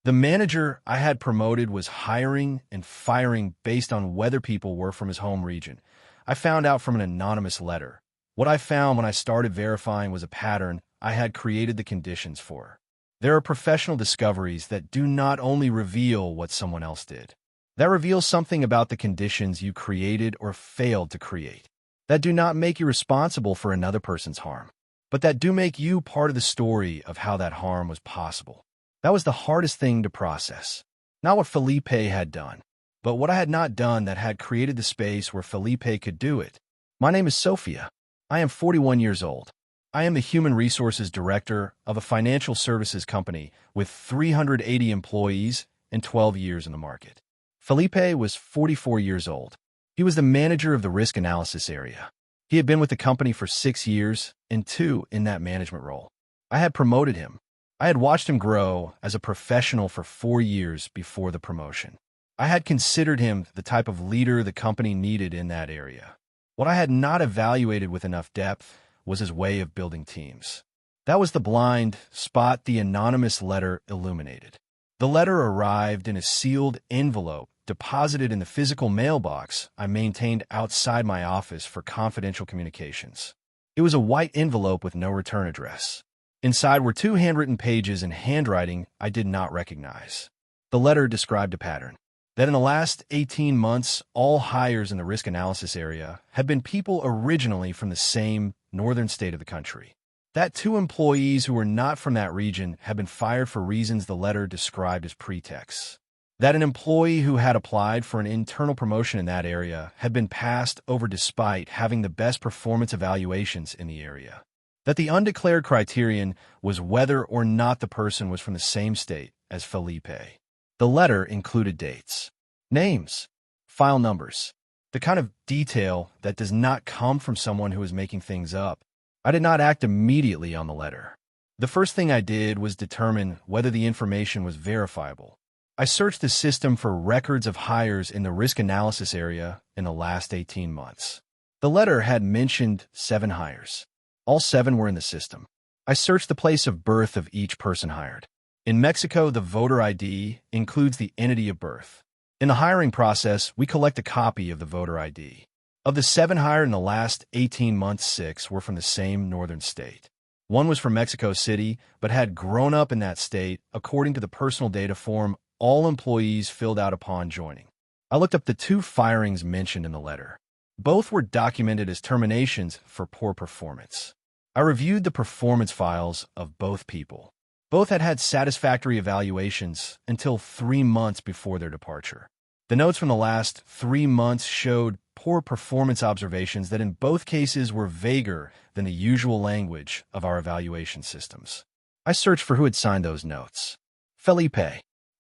The manager I had promoted was hiring and firing based on whether people were from his home region. I found out from an anonymous letter. What I found when I started verifying was a pattern I had created the conditions for. There are professional discoveries that do not only reveal what someone else did, that reveals something about the conditions you created or failed to create, that do not make you responsible for another person's harm, but that do make you part of the story of how that harm was possible. That was the hardest thing to process. Not what Felipe had done, but what I had not done that had created the space where Felipe could do it. My name is Sophia. I am 41 years old. I am the Human Resources Director of a financial services company with 380 employees and 12 years in the market. Felipe was 44 years old. He was the manager of the risk analysis area. He had been with the company for 6 years and 2 in that management role. I had promoted him. I had watched him grow as a professional for 4 years before the promotion. I had considered him the type of leader the company needed in that area. What I had not evaluated with enough depth was his way of building teams. That was the blind spot the anonymous letter illuminated. The letter arrived in a sealed envelope deposited in the physical mailbox I maintained outside my office for confidential communications. It was a white envelope with no return address. Inside were 2 handwritten pages in handwriting I did not recognize. The letter described a pattern. That in the last 18 months, all hires in the risk analysis area had been people originally from the same northern state of the country. That 2 employees who were not from that region had been fired for reasons the letter described as pretexts. That an employee who had applied for an internal promotion in that area had been passed over despite having the best performance evaluations in the area. That the undeclared criterion was whether or not the person was from the same state as Felipe. The letter included dates, names, file numbers, the kind of detail that does not come from someone who is making things up. I did not act immediately on the letter. The first thing I did was determine whether the information was verifiable. I searched the system for records of hires in the risk analysis area in the last 18 months. The letter had mentioned 7 hires. All 7 were in the system. I searched the place of birth of each person hired. In Mexico, the voter ID includes the entity of birth. In the hiring process, we collect a copy of the voter ID. Of the 7 hired in the last 18 months, 6 were from the same northern state. 1 was from Mexico City, but had grown up in that state according to the personal data form all employees filled out upon joining. I looked up the 2 firings mentioned in the letter. Both were documented as terminations for poor performance. I reviewed the performance files of both people. Both had had satisfactory evaluations until 3 months before their departure. The notes from the last 3 months showed poor performance observations that in both cases were vaguer than the usual language of our evaluation systems. I searched for who had signed those notes. Felipe.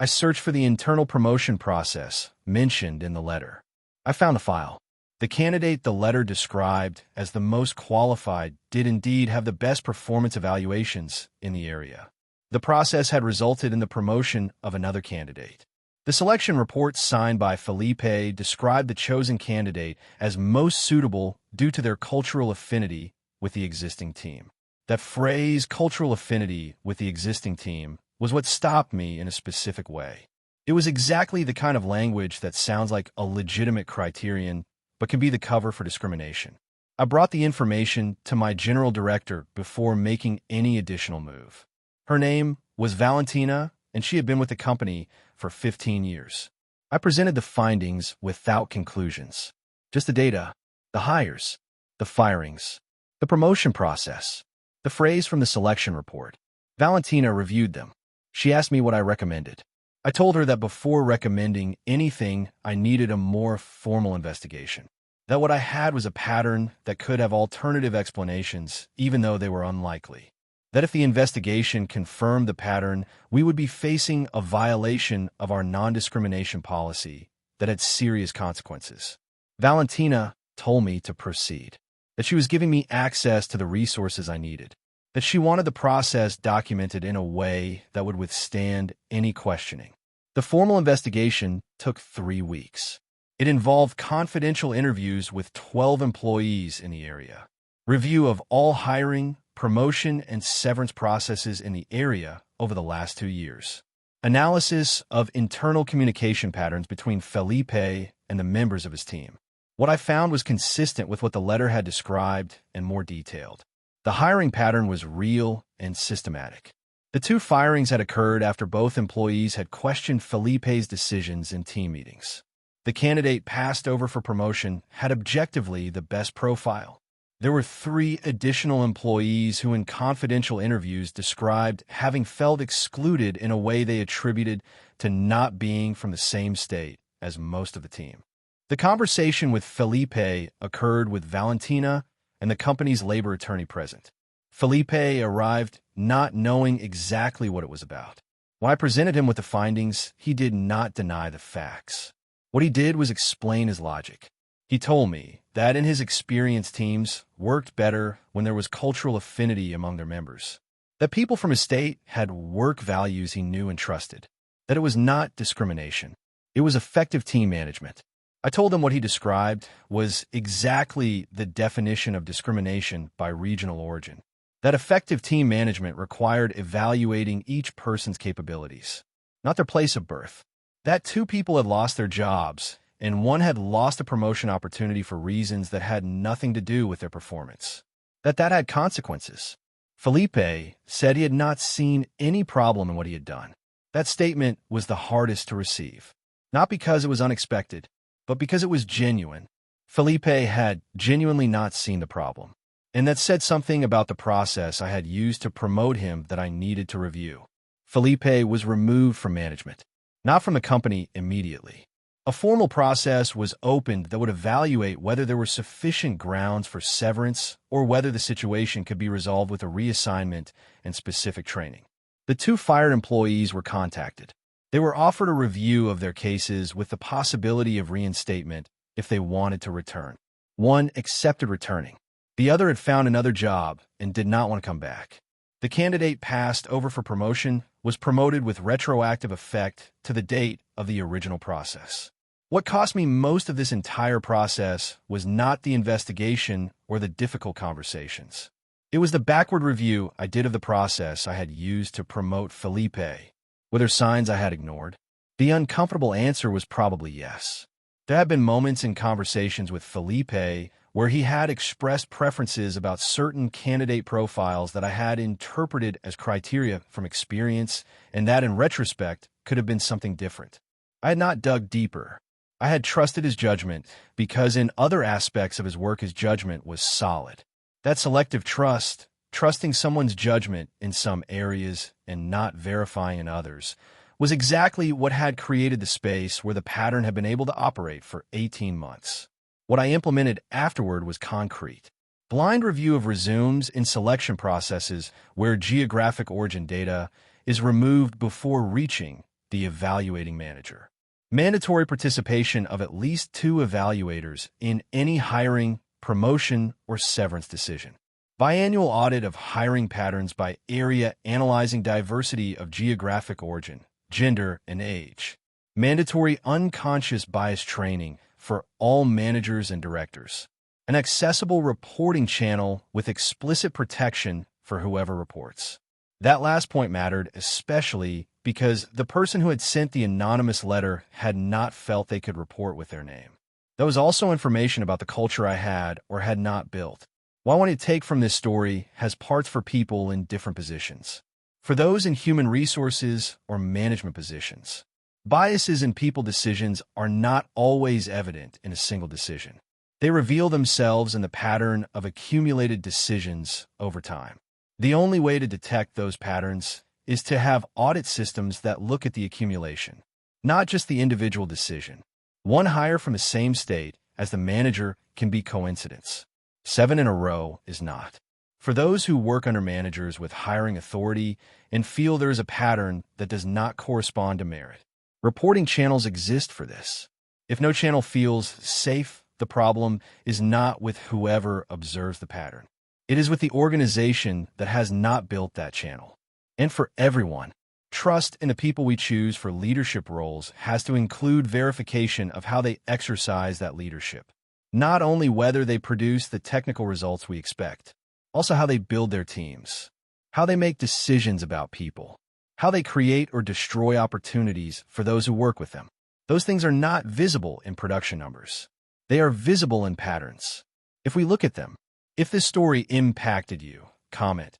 I searched for the internal promotion process mentioned in the letter. I found the file. The candidate the letter described as the most qualified did indeed have the best performance evaluations in the area. The process had resulted in the promotion of another candidate. The selection report signed by Felipe described the chosen candidate as most suitable due to their cultural affinity with the existing team. That phrase, cultural affinity with the existing team, was what stopped me in a specific way. It was exactly the kind of language that sounds like a legitimate criterion, but can be the cover for discrimination. I brought the information to my general director before making any additional move. Her name was Valentina, and she had been with the company for 15 years. I presented the findings without conclusions. Just the data, the hires, the firings, the promotion process, the phrase from the selection report. Valentina reviewed them. She asked me what I recommended. I told her that before recommending anything, I needed a more formal investigation. That what I had was a pattern that could have alternative explanations, even though they were unlikely. That if the investigation confirmed the pattern, we would be facing a violation of our non-discrimination policy that had serious consequences. Valentina told me to proceed, that she was giving me access to the resources I needed, that she wanted the process documented in a way that would withstand any questioning. The formal investigation took 3 weeks. It involved confidential interviews with 12 employees in the area, review of all hiring, promotion, and severance processes in the area over the last 2 years, Analysis of internal communication patterns between Felipe and the members of his team. What I found was consistent with what the letter had described and more detailed. The hiring pattern was real and systematic. The two firings had occurred after both employees had questioned Felipe's decisions in team meetings. The candidate passed over for promotion had objectively the best profile. There were 3 additional employees who in confidential interviews described having felt excluded in a way they attributed to not being from the same state as most of the team. The conversation with Felipe occurred with Valentina and the company's labor attorney present. Felipe arrived not knowing exactly what it was about. When I presented him with the findings, he did not deny the facts. What he did was explain his logic. He told me that in his experience, teams worked better when there was cultural affinity among their members, that people from his state had work values he knew and trusted, that it was not discrimination. It was effective team management. I told him what he described was exactly the definition of discrimination by regional origin, that effective team management required evaluating each person's capabilities, not their place of birth, that 2 people had lost their jobs and one had lost a promotion opportunity for reasons that had nothing to do with their performance, that had consequences. Felipe said he had not seen any problem in what he had done. That statement was the hardest to receive, not because it was unexpected, but because it was genuine. Felipe had genuinely not seen the problem, and that said something about the process I had used to promote him that I needed to review. Felipe was removed from management, not from the company immediately. A formal process was opened that would evaluate whether there were sufficient grounds for severance or whether the situation could be resolved with a reassignment and specific training. The 2 fired employees were contacted. They were offered a review of their cases with the possibility of reinstatement if they wanted to return. One accepted returning. The other had found another job and did not want to come back. The candidate passed over for promotion was promoted with retroactive effect to the date of the original process. What cost me most of this entire process was not the investigation or the difficult conversations. It was the backward review I did of the process I had used to promote Felipe. Were there signs I had ignored? The uncomfortable answer was probably yes. There had been moments in conversations with Felipe where he had expressed preferences about certain candidate profiles that I had interpreted as criteria from experience, and that in retrospect could have been something different. I had not dug deeper. I had trusted his judgment because in other aspects of his work his judgment was solid. That selective trust, trusting someone's judgment in some areas and not verifying in others, was exactly what had created the space where the pattern had been able to operate for 18 months. What I implemented afterward was concrete. Blind review of resumes in selection processes where geographic origin data is removed before reaching the evaluating manager. Mandatory participation of at least 2 evaluators in any hiring, promotion, or severance decision. Biannual audit of hiring patterns by area analyzing diversity of geographic origin, gender, and age. Mandatory unconscious bias training for all managers and directors. An accessible reporting channel with explicit protection for whoever reports. That last point mattered especially because the person who had sent the anonymous letter had not felt they could report with their name. There was also information about the culture I had or had not built. What I want to take from this story has parts for people in different positions. For those in human resources or management positions, biases in people decisions are not always evident in a single decision. They reveal themselves in the pattern of accumulated decisions over time. The only way to detect those patterns is to have audit systems that look at the accumulation, not just the individual decision. One hire from the same state as the manager can be coincidence. 7 in a row is not. For those who work under managers with hiring authority and feel there is a pattern that does not correspond to merit, reporting channels exist for this. If no channel feels safe, the problem is not with whoever observes the pattern. It is with the organization that has not built that channel. And for everyone, trust in the people we choose for leadership roles has to include verification of how they exercise that leadership. Not only whether they produce the technical results we expect, also how they build their teams, how they make decisions about people, how they create or destroy opportunities for those who work with them. Those things are not visible in production numbers. They are visible in patterns. If we look at them, if this story impacted you, comment.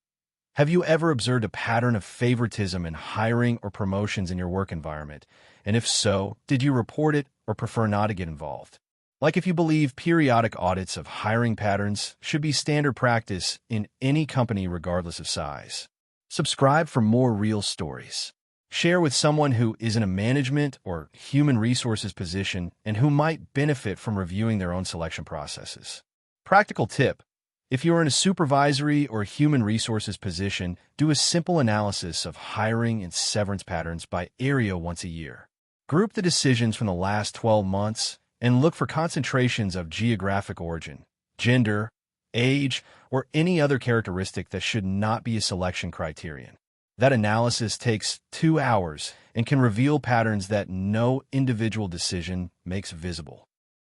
Have you ever observed a pattern of favoritism in hiring or promotions in your work environment? And if so, did you report it or prefer not to get involved? Like if you believe periodic audits of hiring patterns should be standard practice in any company regardless of size. Subscribe for more real stories. Share with someone who is in a management or human resources position and who might benefit from reviewing their own selection processes. Practical tip: if you are in a supervisory or human resources position, do a simple analysis of hiring and severance patterns by area once a year. Group the decisions from the last 12 months and look for concentrations of geographic origin, gender, age, or any other characteristic that should not be a selection criterion. That analysis takes 2 hours and can reveal patterns that no individual decision makes visible.